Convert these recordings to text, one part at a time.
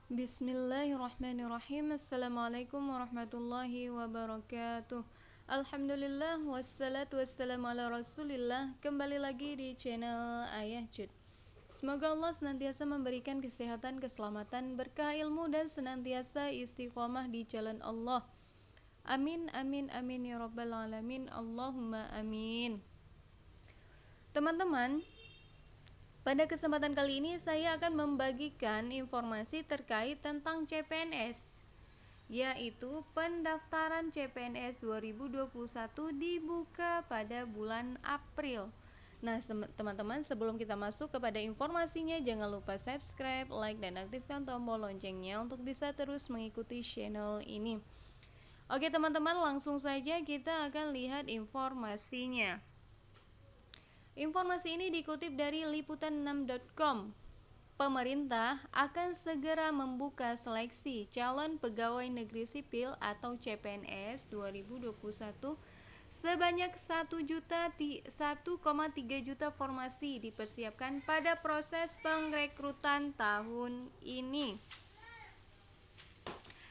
Bismillahirrahmanirrahim. Assalamualaikum warahmatullahi wabarakatuh. Alhamdulillah wassalatu wassalamu ala rasulillah. Kembali lagi di channel Ayah Jud. Semoga Allah senantiasa memberikan kesehatan, keselamatan, berkah ilmu, dan senantiasa istiqomah di jalan Allah. Amin, amin, amin ya rabbal alamin. Allahumma amin. Teman-teman, pada kesempatan kali ini saya akan membagikan informasi terkait tentang CPNS, yaitu pendaftaran CPNS 2021 dibuka pada bulan April. Nah, teman-teman, sebelum kita masuk kepada informasinya, jangan lupa subscribe, like, dan aktifkan tombol loncengnya untuk bisa terus mengikuti channel ini. Oke teman-teman, langsung saja kita akan lihat informasinya. Informasi ini dikutip dari liputan6.com. Pemerintah akan segera membuka seleksi calon pegawai negeri sipil atau CPNS 2021 sebanyak 1,3 juta formasi dipersiapkan pada proses pengrekrutan tahun ini.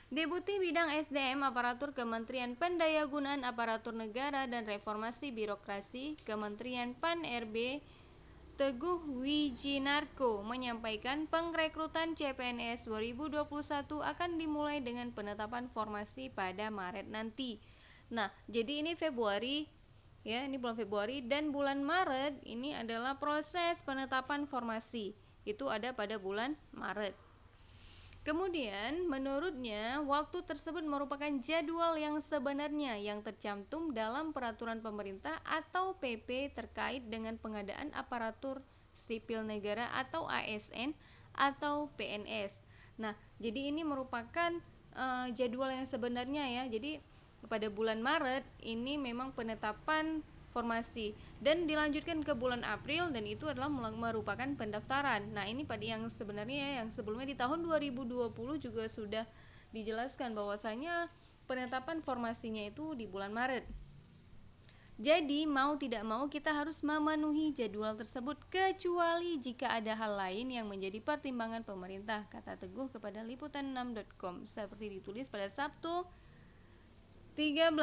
Deputi Bidang SDM Aparatur Kementerian Pendayagunaan Aparatur Negara dan Reformasi Birokrasi Kementerian Pan-RB Teguh Wijinarko menyampaikan pengrekrutan CPNS 2021 akan dimulai dengan penetapan formasi pada Maret nanti. Nah, jadi ini Februari ya, ini bulan Februari, dan bulan Maret ini adalah proses penetapan formasi. Itu ada pada bulan Maret. Kemudian, menurutnya, waktu tersebut merupakan jadwal yang sebenarnya yang tercantum dalam peraturan pemerintah atau PP terkait dengan pengadaan aparatur sipil negara atau ASN atau PNS. Nah, jadi ini merupakan jadwal yang sebenarnya ya. Jadi pada bulan Maret ini memang penetapan formasi dan dilanjutkan ke bulan April, dan itu adalah merupakan pendaftaran. Nah, ini pada yang sebenarnya yang sebelumnya di tahun 2020 juga sudah dijelaskan bahwasanya penetapan formasinya itu di bulan Maret. Jadi mau tidak mau kita harus memenuhi jadwal tersebut kecuali jika ada hal lain yang menjadi pertimbangan pemerintah, kata Teguh kepada liputan6.com, seperti ditulis pada Sabtu 13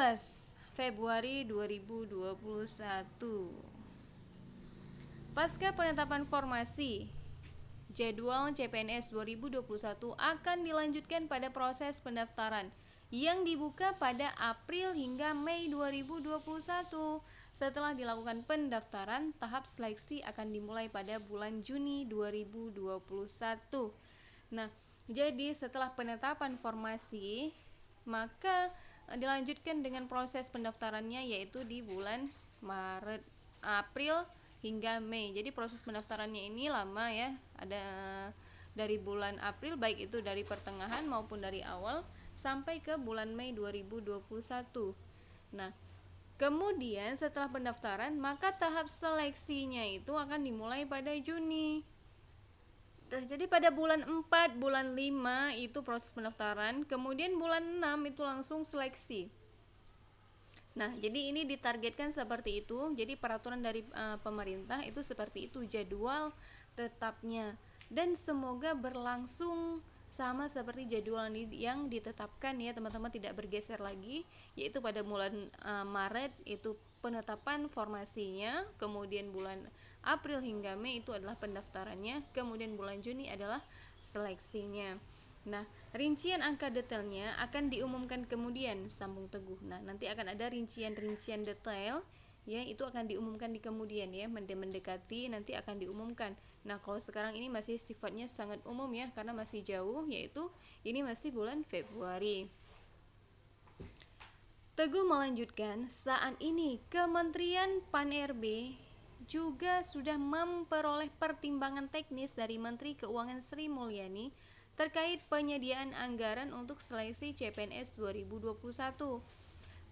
Februari 2021. Pasca penetapan formasi, jadwal CPNS 2021 akan dilanjutkan pada proses pendaftaran yang dibuka pada April hingga Mei 2021. Setelah dilakukan pendaftaran, tahap seleksi akan dimulai pada bulan Juni 2021. Nah, jadi setelah penetapan formasi, maka dilanjutkan dengan proses pendaftarannya, yaitu di bulan Maret, April hingga Mei. Jadi proses pendaftarannya ini lama ya, ada dari bulan April, baik itu dari pertengahan maupun dari awal, sampai ke bulan Mei 2021. Nah, kemudian setelah pendaftaran, maka tahap seleksinya itu akan dimulai pada Juni. Jadi pada bulan 4, bulan 5 itu proses pendaftaran, kemudian bulan 6 itu langsung seleksi. Nah, jadi ini ditargetkan seperti itu. Jadi peraturan dari pemerintah itu seperti itu jadwal tetapnya, dan semoga berlangsung sama seperti jadwal yang ditetapkan ya teman-teman, tidak bergeser lagi, yaitu pada bulan Maret itu penetapan formasinya, kemudian bulan April hingga Mei itu adalah pendaftarannya, kemudian bulan Juni adalah seleksinya. Nah, rincian angka detailnya akan diumumkan kemudian, sambung Teguh. Nah, nanti akan ada rincian detail ya, itu akan diumumkan di kemudian ya, mendekati nanti akan diumumkan. Nah, kalau sekarang ini masih sifatnya sangat umum ya, karena masih jauh, yaitu ini masih bulan Februari. Teguh melanjutkan, saat ini Kementerian Pan-RB juga sudah memperoleh pertimbangan teknis dari Menteri Keuangan Sri Mulyani terkait penyediaan anggaran untuk seleksi CPNS 2021.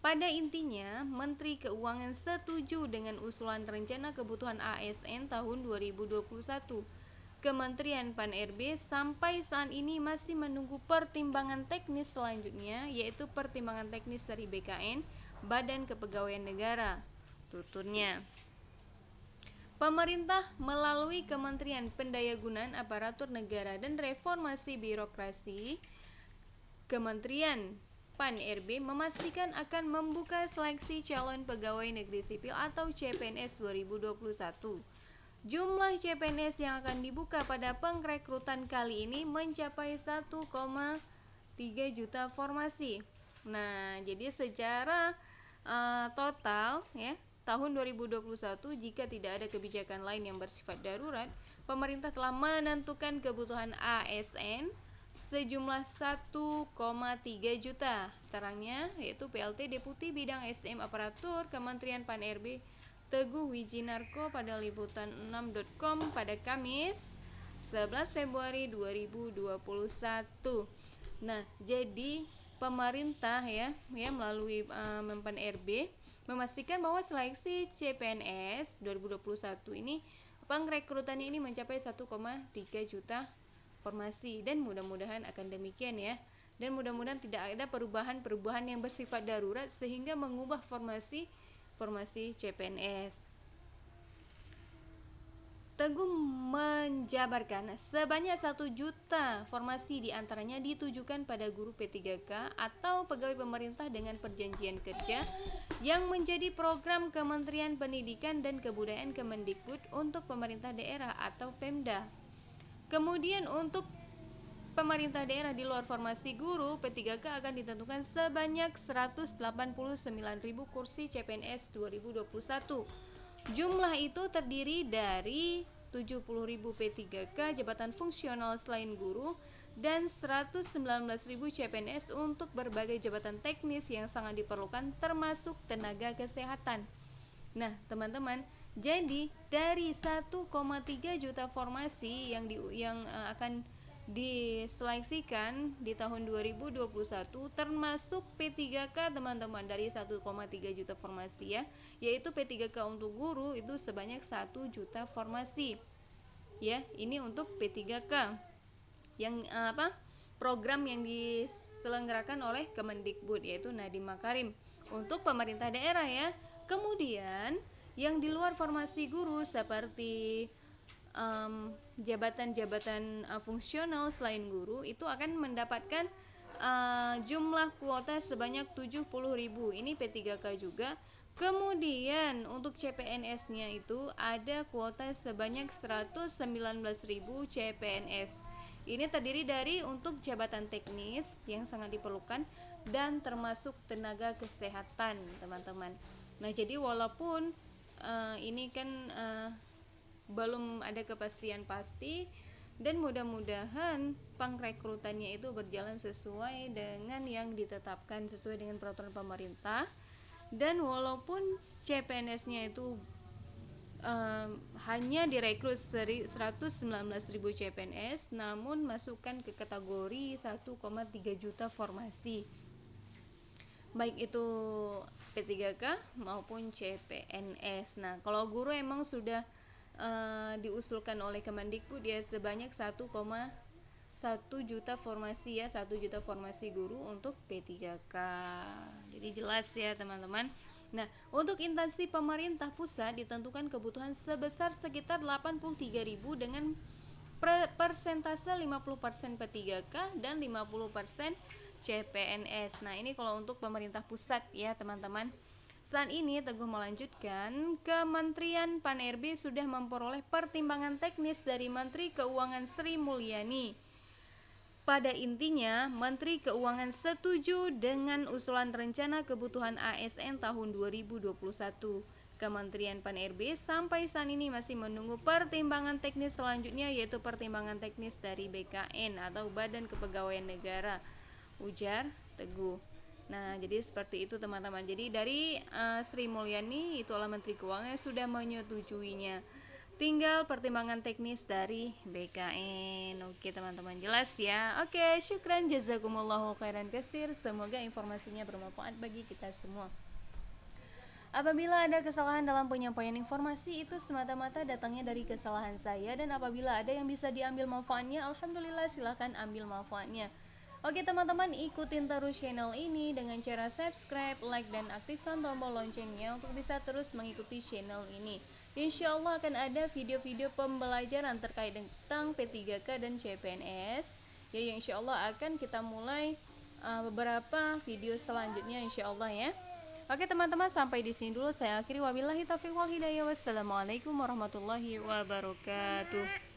Pada intinya, Menteri Keuangan setuju dengan usulan rencana kebutuhan ASN tahun 2021. Kementerian Pan-RB sampai saat ini masih menunggu pertimbangan teknis selanjutnya, yaitu pertimbangan teknis dari BKN, Badan Kepegawaian Negara, tuturnya. Pemerintah melalui Kementerian Pendayagunaan Aparatur Negara dan Reformasi Birokrasi, Kementerian Pan-RB memastikan akan membuka seleksi calon pegawai negeri sipil atau CPNS 2021. Jumlah CPNS yang akan dibuka pada pengrekrutan kali ini mencapai 1,3 juta formasi. Nah, jadi secara total ya, tahun 2021 jika tidak ada kebijakan lain yang bersifat darurat, pemerintah telah menentukan kebutuhan ASN sejumlah 1,3 juta. Terangnya yaitu PLT Deputi Bidang SDM Aparatur Kementerian Pan-RB Teguh Wijinarko pada liputan6.com pada Kamis 11 Februari 2021. Nah, jadi pemerintah ya melalui Menpan RB memastikan bahwa seleksi CPNS 2021 ini pengrekrutannya ini mencapai 1,3 juta formasi, dan mudah-mudahan akan demikian ya, dan mudah-mudahan tidak ada perubahan yang bersifat darurat sehingga mengubah formasi CPNS. Teguh menjabarkan sebanyak 1 juta formasi diantaranya ditujukan pada guru P3K atau pegawai pemerintah dengan perjanjian kerja yang menjadi program Kementerian Pendidikan dan Kebudayaan Kemendikbud untuk pemerintah daerah atau Pemda. Kemudian untuk pemerintah daerah di luar formasi guru P3K akan ditentukan sebanyak 189.000 kursi CPNS 2021. Jumlah itu terdiri dari 70.000 P3K jabatan fungsional selain guru dan 119.000 CPNS untuk berbagai jabatan teknis yang sangat diperlukan termasuk tenaga kesehatan. Nah, teman-teman, jadi dari 1,3 juta formasi yang akan diseleksikan di tahun 2021 termasuk P3K teman-teman, dari 1,3 juta formasi ya, yaitu P3K untuk guru itu sebanyak 1 juta formasi ya. Ini untuk P3K yang program yang diselenggarakan oleh Kemendikbud yaitu Nadiem Makarim untuk pemerintah daerah ya. Kemudian yang di luar formasi guru seperti jabatan-jabatan fungsional selain guru itu akan mendapatkan jumlah kuota sebanyak 70.000. Ini P3K juga. Kemudian untuk CPNS-nya itu ada kuota sebanyak 119.000 CPNS. Ini terdiri dari untuk jabatan teknis yang sangat diperlukan dan termasuk tenaga kesehatan, teman-teman. Nah, jadi walaupun ini kan belum ada kepastian pasti, dan mudah-mudahan pengrekrutannya itu berjalan sesuai dengan yang ditetapkan, sesuai dengan peraturan pemerintah. Dan walaupun CPNS-nya itu hanya direkrut 119.000 CPNS, namun masukkan ke kategori 1,3 juta formasi, baik itu P3K maupun CPNS. Nah, kalau guru emang sudah diusulkan oleh Kemendikbud ya sebanyak 1,1 juta formasi ya, 1 juta formasi guru untuk P3K. Jadi jelas ya teman-teman. Nah, untuk instansi pemerintah pusat ditentukan kebutuhan sebesar sekitar 83.000 dengan persentase 50% P3K dan 50% CPNS. Nah, ini kalau untuk pemerintah pusat ya teman-teman. Saat ini Teguh melanjutkan, Kementerian Pan-RB sudah memperoleh pertimbangan teknis dari Menteri Keuangan Sri Mulyani. Pada intinya, Menteri Keuangan setuju dengan usulan rencana kebutuhan ASN tahun 2021. Kementerian Pan-RB sampai saat ini masih menunggu pertimbangan teknis selanjutnya, yaitu pertimbangan teknis dari BKN atau Badan Kepegawaian Negara, ujar Teguh. Nah, jadi seperti itu teman-teman. Jadi dari Sri Mulyani, itu adalah Menteri Keuangan, sudah menyetujuinya. Tinggal pertimbangan teknis dari BKN. Oke teman-teman, jelas ya. Oke, syukran jazakumullahu khairan katsir. Semoga informasinya bermanfaat bagi kita semua. Apabila ada kesalahan dalam penyampaian informasi, itu semata-mata datangnya dari kesalahan saya, dan apabila ada yang bisa diambil manfaatnya, alhamdulillah silahkan ambil manfaatnya. Oke teman-teman, ikutin terus channel ini dengan cara subscribe, like, dan aktifkan tombol loncengnya untuk bisa terus mengikuti channel ini. Insya Allah akan ada video-video pembelajaran terkait tentang P3K dan CPNS ya, yang insya Allah akan kita mulai beberapa video selanjutnya insya Allah ya. Oke teman-teman, sampai di sini dulu saya akhiri, wabillahi taufiq wal hidayah, wassalamualaikum warahmatullahi wabarakatuh.